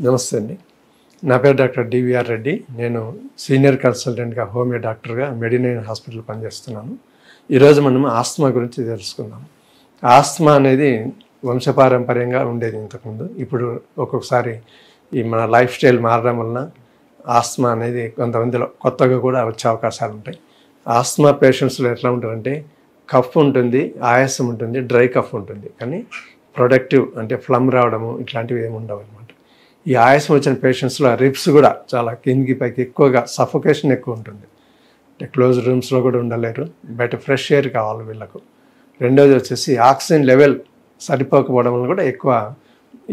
నమస్తే అండి. నా పేరు డాక్టర్ డివిఆర్ రెడ్డి. నేను సీనియర్ కన్సల్టెంట్గా హోమియో డాక్టర్గా మెడినైన్ హాస్పిటల్ పనిచేస్తున్నాను. ఈరోజు మనం ఆస్తమా గురించి తెలుసుకుందాం. ఆస్తమా అనేది వంశపారంపర్యంగా ఉండేది ఇంతకుముందు. ఇప్పుడు ఒక్కొక్కసారి ఈ మన లైఫ్ స్టైల్ మారడం వలన ఆస్తమా అనేది కొంతమందిలో కొత్తగా కూడా వచ్చే అవకాశాలు ఉంటాయి. ఆస్తమా పేషెంట్స్లో ఎట్లా ఉంటారంటే కఫ్ ఉంటుంది, ఆయాసం ఉంటుంది, డ్రై కఫ్ ఉంటుంది. కానీ ప్రొడక్టివ్ అంటే ఫ్లమ్ రావడము ఇట్లాంటివి ఏమి ఉండవు అనమాట. ఈ ఆయాసం వచ్చిన పేషెంట్స్లో రిప్స్ కూడా చాలా కిందికి పైకి ఎక్కువగా సఫోకేషన్ ఎక్కువ ఉంటుంది. అంటే క్లోజ్ రూమ్స్లో కూడా ఉండలేరు, బయట ఫ్రెష్ ఎయిర్ కావాలి వీళ్ళకు. రెండోది వచ్చేసి ఆక్సిజన్ లెవెల్ సరిపోకపోవడం వల్ల కూడా ఎక్కువ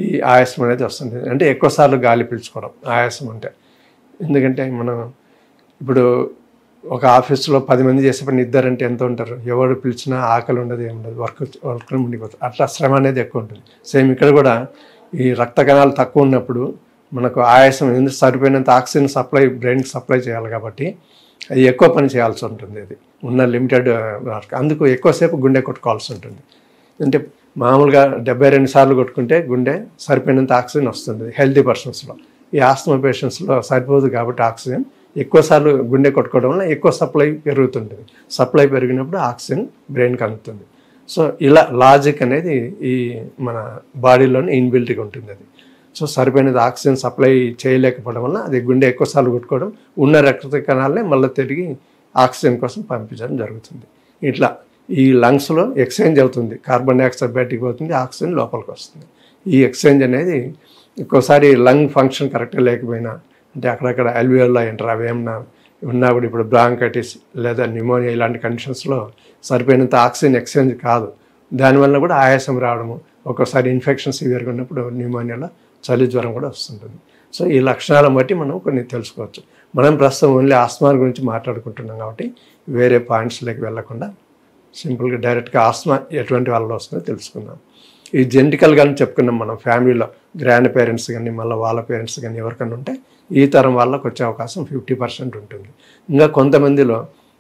ఈ ఆయాసం అనేది వస్తుంది. అంటే ఎక్కువసార్లు గాలి పీల్చుకోవడం ఆయాసం అంటే. ఎందుకంటే మనం ఇప్పుడు ఒక ఆఫీస్లో 10 మంది చేసే పని ఇద్దరంటే ఎంత ఉంటారు? ఎవరు పిలిచినా ఆకలి ఉండదు, ఏముండదు, వర్క్ ఉండిపోతుంది. అట్లా శ్రమ అనేది ఎక్కువ ఉంటుంది. సేమ్ ఇక్కడ కూడా ఈ రక్త కణాలు తక్కువ ఉన్నప్పుడు మనకు ఆయాసం ఎందుకు సరిపోయినంత ఆక్సిజన్ సప్లై బ్రెయిన్కి సప్లై చేయాలి కాబట్టి అది ఎక్కువ పని చేయాల్సి ఉంటుంది. అది ఉన్న లిమిటెడ్ వర్క్. అందుకు ఎక్కువసేపు గుండె కొట్టుకోవాల్సి ఉంటుంది. అంటే మామూలుగా 72 సార్లు కొట్టుకుంటే గుండె సరిపోయినంత ఆక్సిజన్ వస్తుంది హెల్తీ పర్సన్స్లో. ఈ ఆస్తమా పేషెంట్స్లో సరిపోదు కాబట్టి ఆక్సిజన్ ఎక్కువసార్లు గుండె కొట్టుకోవడం వల్ల ఎక్కువ సప్లై పెరుగుతుంటుంది. సప్లై పెరిగినప్పుడు ఆక్సిజన్ బ్రెయిన్కి అందుతుంది. సో ఇలా లాజిక్ అనేది ఈ మన బాడీలోనే ఇన్బిల్ట్గా ఉంటుంది. అది సో సరిపోయినది ఆక్సిజన్ సప్లై చేయలేకపోవడం వల్ల అది గుండె ఎక్కువసార్లు కొట్టుకోవడం, ఉన్న రక్త కణాలనే మళ్ళీ తిరిగి ఆక్సిజన్ కోసం పంపించడం జరుగుతుంది. ఇట్లా ఈ లంగ్స్లో ఎక్స్చేంజ్ అవుతుంది. కార్బన్ డైఆక్సైడ్ బయటికి పోతుంది, ఆక్సిజన్ లోపలికి వస్తుంది. ఈ ఎక్స్చేంజ్ అనేది ఒక్కోసారి లంగ్ ఫంక్షన్ కరెక్ట్గా లేకపోయినా, అంటే అక్కడక్కడ అల్వియోలా ఎంటర్ అవి ఏమన్నా ఉన్నా కూడా, ఇప్పుడు బ్రాంకైటిస్ లేదా న్యూమోనియా ఇలాంటి కండిషన్స్లో సరిపోయినంత ఆక్సిజన్ ఎక్స్చేంజ్ కాదు. దానివల్ల కూడా ఆయాసం రావడము, ఒక్కోసారి ఇన్ఫెక్షన్ సివియర్గా ఉన్నప్పుడు న్యూమోనియాలో చలి జ్వరం కూడా వస్తుంటుంది. సో ఈ లక్షణాలను బట్టి మనం కొన్ని తెలుసుకోవచ్చు. మనం ప్రస్తుతం ఓన్లీ ఆస్తమా గురించి మాట్లాడుకుంటున్నాం కాబట్టి వేరే పాయింట్స్లోకి వెళ్లకుండా సింపుల్గా డైరెక్ట్గా ఆస్తమా ఎటువంటి వాళ్ళలో వస్తుందో తెలుసుకుందాం. ఈ జెనెటికల్గా చెప్పుకున్నాం మనం. ఫ్యామిలీలో గ్రాండ్ పేరెంట్స్ కానీ మళ్ళీ వాళ్ళ పేరెంట్స్ కానీ ఎవరికైనా ఉంటే ఈ తరం వాళ్ళకు వచ్చే అవకాశం 50% ఉంటుంది. ఇంకా కొంతమందిలో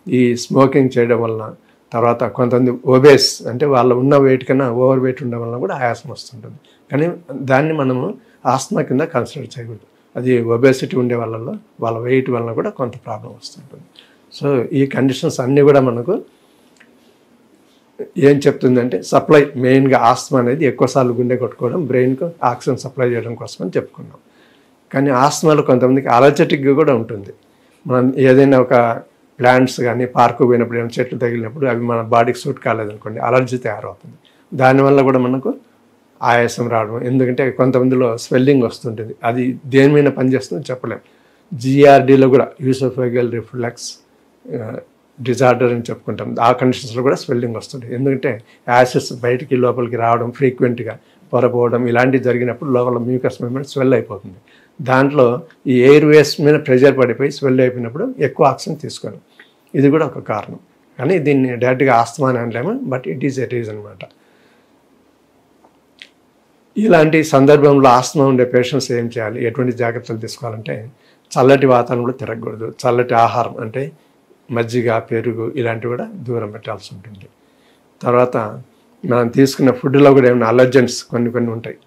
ఈ స్మోకింగ్ చేయడం వలన, తర్వాత కొంతమంది ఒబేస్ అంటే వాళ్ళ ఉన్న వెయిట్ కన్నా ఓవర్ వెయిట్ ఉండడం వలన కూడా ఆయాసం వస్తుంటుంది. కానీ దాన్ని మనము ఆస్తమా కింద కన్సిడర్ చేయకూడదు. అది ఒబేసిటీ ఉండే వాళ్ళలో వాళ్ళ వెయిట్ వలన కూడా కొంత ప్రాబ్లం వస్తుంటుంది. సో ఈ కండిషన్స్ అన్నీ కూడా మనకు ఏం చెప్తుందంటే సప్లై, మెయిన్గా ఆస్తమా అనేది ఎక్కువసార్లు గుండె కొట్టుకోవడం, బ్రెయిన్కు ఆక్సిజన్ సప్లై చేయడం కోసం అని చెప్పుకున్నాం. కానీ ఆస్తమాలో కొంతమందికి అలర్జెటిక్గా కూడా ఉంటుంది. మనం ఏదైనా ఒక ప్లాంట్స్ కానీ పార్కు పోయినప్పుడు ఏమైనా చెట్లు తగిలినప్పుడు అవి మన బాడీకి సూట్ కాలేదనుకోండి, అలర్జీ తయారవుతుంది. దానివల్ల కూడా మనకు ఆయాసం రావడం. ఎందుకంటే కొంతమందిలో స్వెల్లింగ్ వస్తుంటుంది. అది దేని మీద పనిచేస్తుందో చెప్పలేం. జిఆర్డీలో కూడా యూసోఫేగల్ రిఫ్లెక్స్ డిజార్డర్ అని చెప్పుకుంటాం. ఆ కండిషన్స్లో కూడా స్వెల్లింగ్ వస్తుంది. ఎందుకంటే యాసిడ్స్ బయటికి లోపలికి రావడం, ఫ్రీక్వెంట్గా పొరపోవడం ఇలాంటివి జరిగినప్పుడు లోపల మ్యూకస్ మెంబ్రేన్ స్వెల్ అయిపోతుంది. దాంట్లో ఈ ఎయిర్ వేస్ మీద ప్రెషర్ పడిపోయి స్వెల్ అయిపోయినప్పుడు ఎక్కువ ఆక్సిజన్ తీసుకోవడం, ఇది కూడా ఒక కారణం. కానీ దీన్ని డైరెక్ట్గా ఆస్తమా అని అనలేము, but it is a reason అనమాట. ఇలాంటి సందర్భంలో ఆస్తమా ఉండే పేషెంట్స్ ఏం చేయాలి, ఎటువంటి జాగ్రత్తలు తీసుకోవాలంటే చల్లటి వాతావరణంలో తిరగకూడదు. చల్లటి ఆహారం అంటే మజ్జిగ, పెరుగు ఇలాంటివి కూడా దూరం పెట్టాల్సి ఉంటుంది. తర్వాత మనం తీసుకున్న ఫుడ్లో కూడా ఏమైనా అలర్జెన్స్ కొన్ని ఉంటాయి.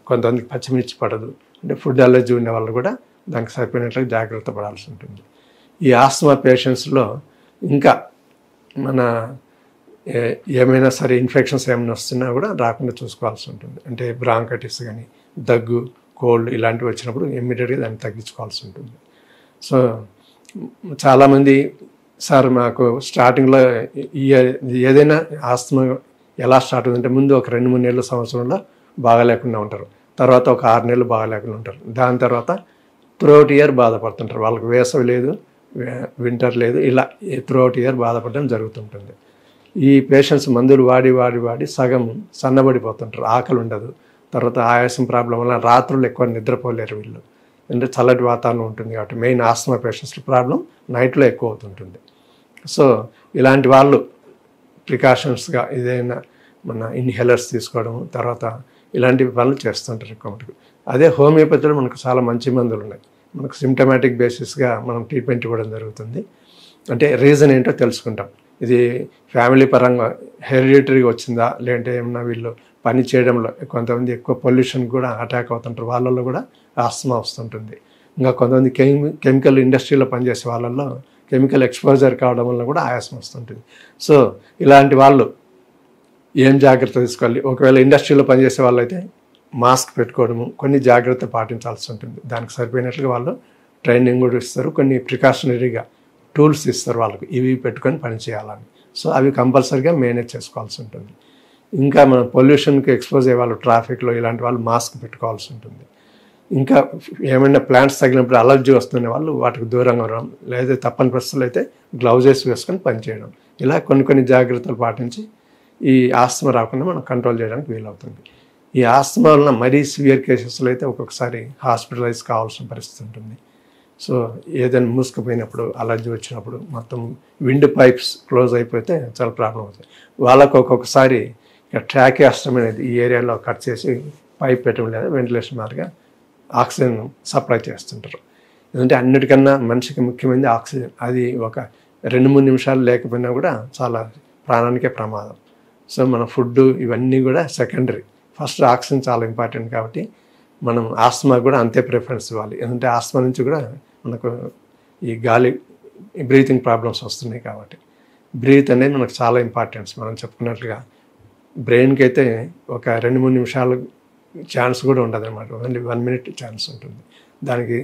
కొంతమందికి పచ్చిమిర్చి పడదు, అంటే ఫుడ్ అలర్జీ ఉన్న వాళ్ళు కూడా దానికి సరిపోయినట్లుగా జాగ్రత్త పడాల్సి ఉంటుంది. ఈ ఆస్తమా పేషెంట్స్లో ఇంకా మన ఏమైనా సరే ఇన్ఫెక్షన్స్ ఏమైనా వస్తున్నా కూడా రాకుండా చూసుకోవాల్సి ఉంటుంది. అంటే బ్రాంకైటిస్ కానీ, దగ్గు, కోల్డ్ ఇలాంటివి వచ్చినప్పుడు ఇమ్మీడియట్గా దాన్ని తగ్గించుకోవాల్సి ఉంటుంది. సో చాలామంది సార్ మాకు స్టార్టింగ్లో ఏదైనా ఆస్తమా ఎలా స్టార్ట్ అవుతుందంటే ముందు ఒక 2-3 నెలల సంవత్సరంలో బాగాలేకుండా ఉంటారు, తర్వాత ఒక 6 నెలలు బాగాలేకుండా ఉంటారు, దాని తర్వాత త్రూఅవుట్ ఇయర్ బాధపడుతుంటారు. వాళ్ళకి వేసవి లేదు, వింటర్ లేదు, ఇలా త్రూఅవుట్ ఇయర్ బాధపడడం జరుగుతుంటుంది. ఈ పేషెంట్స్ మందులు వాడి సగం సన్నబడిపోతుంటారు, ఆకలి ఉండదు. తర్వాత ఆయాసం ప్రాబ్లం వల్ల రాత్రులు ఎక్కువ నిద్రపోలేరు వీళ్ళు. అంటే చల్లటి వాతావరణం ఉంటుంది కాబట్టి మెయిన్ ఆస్తమా పేషెంట్స్ ప్రాబ్లం నైట్లో ఎక్కువ అవుతుంటుంది. సో ఇలాంటి వాళ్ళు ప్రికాషన్స్గా ఏదైనా మన ఇన్హేలర్స్ తీసుకోవడం, తర్వాత ఇలాంటి పనులు చేస్తుంటారు ఎక్కువ మటుకు. అదే హోమియోపతిలో మనకు చాలా మంచి మందులు ఉన్నాయి. మనకు సిమ్టమాటిక్ బేసిస్గా మనం ట్రీట్మెంట్ ఇవ్వడం జరుగుతుంది. అంటే రీజన్ ఏంటో తెలుసుకుంటాం. ఇది ఫ్యామిలీ పరంగా హెరిడిటరీగా వచ్చిందా, లేదంటే ఏమన్నా వీళ్ళు పని చేయడంలో కొంతమంది ఎక్కువ పొల్యూషన్ కూడా అటాక్ అవుతుంటారు, వాళ్ళల్లో కూడా ఆస్తమా వస్తుంటుంది. ఇంకా కొంతమంది కెమికల్ ఇండస్ట్రీలో పనిచేసే వాళ్ళల్లో కెమికల్ ఎక్స్పోజర్ కావడం వల్ల కూడా ఆయాసం వస్తుంటుంది. సో ఇలాంటి వాళ్ళు ఏం జాగ్రత్త తీసుకోవాలి? ఒకవేళ ఇండస్ట్రీలో పనిచేసే వాళ్ళైతే మాస్క్ పెట్టుకోవడము, కొన్ని జాగ్రత్త పాటించాల్సి ఉంటుంది. దానికి సరిపోయినట్లుగా వాళ్ళు ట్రైనింగ్ కూడా ఇస్తారు, కొన్ని ప్రికాషనరీగా టూల్స్ ఇస్తారు వాళ్ళకి, ఇవి పెట్టుకొని పని చేయాలని. సో అవి కంపల్సరీగా మేనేజ్ చేసుకోవాల్సి ఉంటుంది. ఇంకా మనం పొల్యూషన్కి ఎక్స్పోజ్ అయ్యే వాళ్ళు, ట్రాఫిక్లో ఇలాంటి వాళ్ళు మాస్క్ పెట్టుకోవాల్సి ఉంటుంది. ఇంకా ఏమైనా ప్లాంట్స్ తగిలినప్పుడు అలర్జీ వస్తున్న వాళ్ళు వాటికి దూరంగా ఉండడం, లేదా తప్పని పరిస్థితులు అయితే గ్లౌజెస్ వేసుకొని పనిచేయడం, ఇలా కొన్ని జాగ్రత్తలు పాటించి ఈ ఆస్తమా రాకుండా మనం కంట్రోల్ చేయడానికి వీలవుతుంది. ఈ ఆస్తమా వలన మరీ సివియర్ కేసెస్లో అయితే ఒక్కొక్కసారి హాస్పిటలైజ్ కావాల్సిన పరిస్థితి ఉంటుంది. సో ఏదైనా మూసుకుపోయినప్పుడు, అలర్జీ వచ్చినప్పుడు మొత్తం విండ్ పైప్స్ క్లోజ్ అయిపోతే చాలా ప్రాబ్లం అవుతుంది. వాళ్ళకు ఒక్కొక్కసారి ట్రాకియాస్టమీ అనేది ఈ ఏరియాలో కట్ చేసి పైప్ పెట్టడం, లేదా వెంటిలేషన్ మార్గా ఆక్సిజన్ సప్లై చేస్తుంటారు. ఎందుకంటే అన్నిటికన్నా మనిషికి ముఖ్యమైనది ఆక్సిజన్. అది ఒక 2-3 నిమిషాలు లేకపోయినా కూడా చాలా ప్రాణానికే ప్రమాదం. సో మన ఫుడ్ ఇవన్నీ కూడా సెకండరీ, ఫస్ట్ ఆక్సిజన్ చాలా ఇంపార్టెంట్. కాబట్టి మనం ఆస్తమా కూడా అంతే ప్రిఫరెన్స్ ఇవ్వాలి. ఎందుకంటే ఆస్తమా నుంచి కూడా మనకు ఈ గాలి బ్రీతింగ్ ప్రాబ్లమ్స్ వస్తున్నాయి. కాబట్టి బ్రీత్ అనేది మనకు చాలా ఇంపార్టెన్స్. మనం చెప్పుకున్నట్లుగా బ్రెయిన్కి అయితే ఒక 2-3 నిమిషాలు ఛాన్స్ కూడా ఉండదు అనమాట, ఓన్లీ 1 మినిట్ ఛాన్స్ ఉంటుంది. దానికి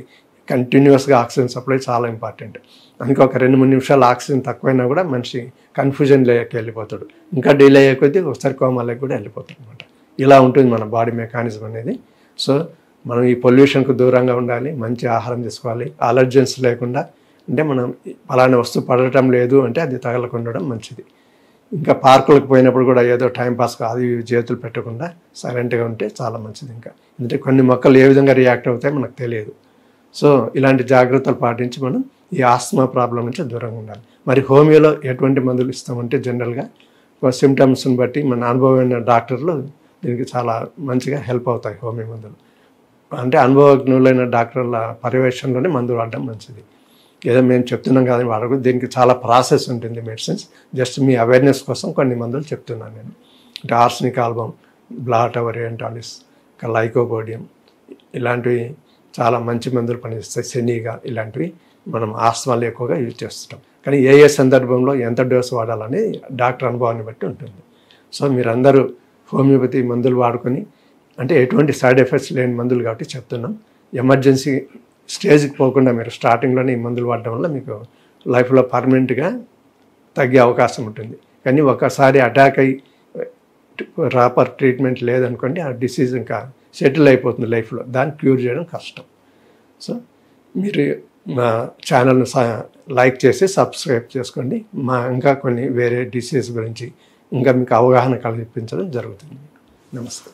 కంటిన్యూస్గా ఆక్సిజన్ సప్లై చాలా ఇంపార్టెంట్. అందుకే ఒక 2-3 నిమిషాలు ఆక్సిజన్ తక్కువైనా కూడా మనిషి కన్ఫ్యూజన్లోకి వెళ్ళిపోతాడు, ఇంకా డిలే అయ్యే కొద్దీ ఒకసారి కోమాలోకి కూడా వెళ్ళిపోతాడు అనమాట. ఇలా ఉంటుంది మన బాడీ మెకానిజం అనేది. సో మనం ఈ పొల్యూషన్కు దూరంగా ఉండాలి, మంచి ఆహారం తీసుకోవాలి, అలర్జెన్స్ లేకుండా. అంటే మనం పలానా వస్తువు పడటం లేదు అంటే అది తగలకుండా ఉండడం మంచిది. ఇంకా పార్కులకు పోయినప్పుడు కూడా ఏదో టైంపాస్ అది చేతులు పెట్టకుండా సైలెంట్గా ఉంటే చాలా మంచిది. ఇంకా ఎందుకంటే కొన్ని మొక్కలు ఏ విధంగా రియాక్ట్ అవుతాయో మనకు తెలియదు. సో ఇలాంటి జాగ్రత్తలు పాటించి మనం ఈ ఆస్తమా ప్రాబ్లం నుంచి దూరంగా ఉండాలి. మరి హోమియోలో ఎటువంటి మందులు ఇస్తామంటే జనరల్గా సిమ్టమ్స్ని బట్టి మన అనుభవమైన డాక్టర్లు దీనికి చాలా మంచిగా హెల్ప్ అవుతాయి హోమియో మందులు. అంటే అనుభవజ్ఞులైన డాక్టర్ల పర్యవేక్షణలోనే మందులు వాడడం మంచిది. ఏదో మేము చెప్తున్నాం కానీ వాడకు, దీనికి చాలా ప్రాసెస్ ఉంటుంది మెడిసిన్స్. జస్ట్ మీ అవేర్నెస్ కోసం కొన్ని మందులు చెప్తున్నాను నేను. అంటే arsenic album, Blatta orientalis, lycopodium ఇలాంటివి చాలా మంచి మందులు పనిచేస్తాయి. సెనీగా ఇలాంటివి మనం ఆస్తమాలు ఎక్కువగా యూజ్ చేస్తుంటాం. కానీ ఏ సందర్భంలో ఎంత డోసు వాడాలని డాక్టర్ అనుభవాన్ని బట్టి ఉంటుంది. సో మీరందరూ హోమియోపతి మందులు వాడుకొని, అంటే ఎటువంటి సైడ్ ఎఫెక్ట్స్ లేని మందులు కాబట్టి చెప్తున్నాం. ఎమర్జెన్సీ స్టేజ్కి పోకుండా మీరు స్టార్టింగ్లోనే ఈ మందులు వాడడం వల్ల మీకు లైఫ్లో పర్మనెంట్గా తగ్గే అవకాశం ఉంటుంది. కానీ ఒకసారి అటాక్ అయ్యి ప్రాపర్ ట్రీట్మెంట్ లేదనుకోండి, ఆ డిసీజ్ ఇంకా సెటిల్ అయిపోతుంది లైఫ్లో, దాన్ని క్యూర్ చేయడం కష్టం. సో మీరు మా ఛానల్ని లైక్ చేసి సబ్స్క్రైబ్ చేసుకోండి. ఇంకా కొన్ని వేరే డిసీజ్ గురించి ఇంకా మీకు అవగాహన కల్పించడం జరుగుతుంది. నమస్తే.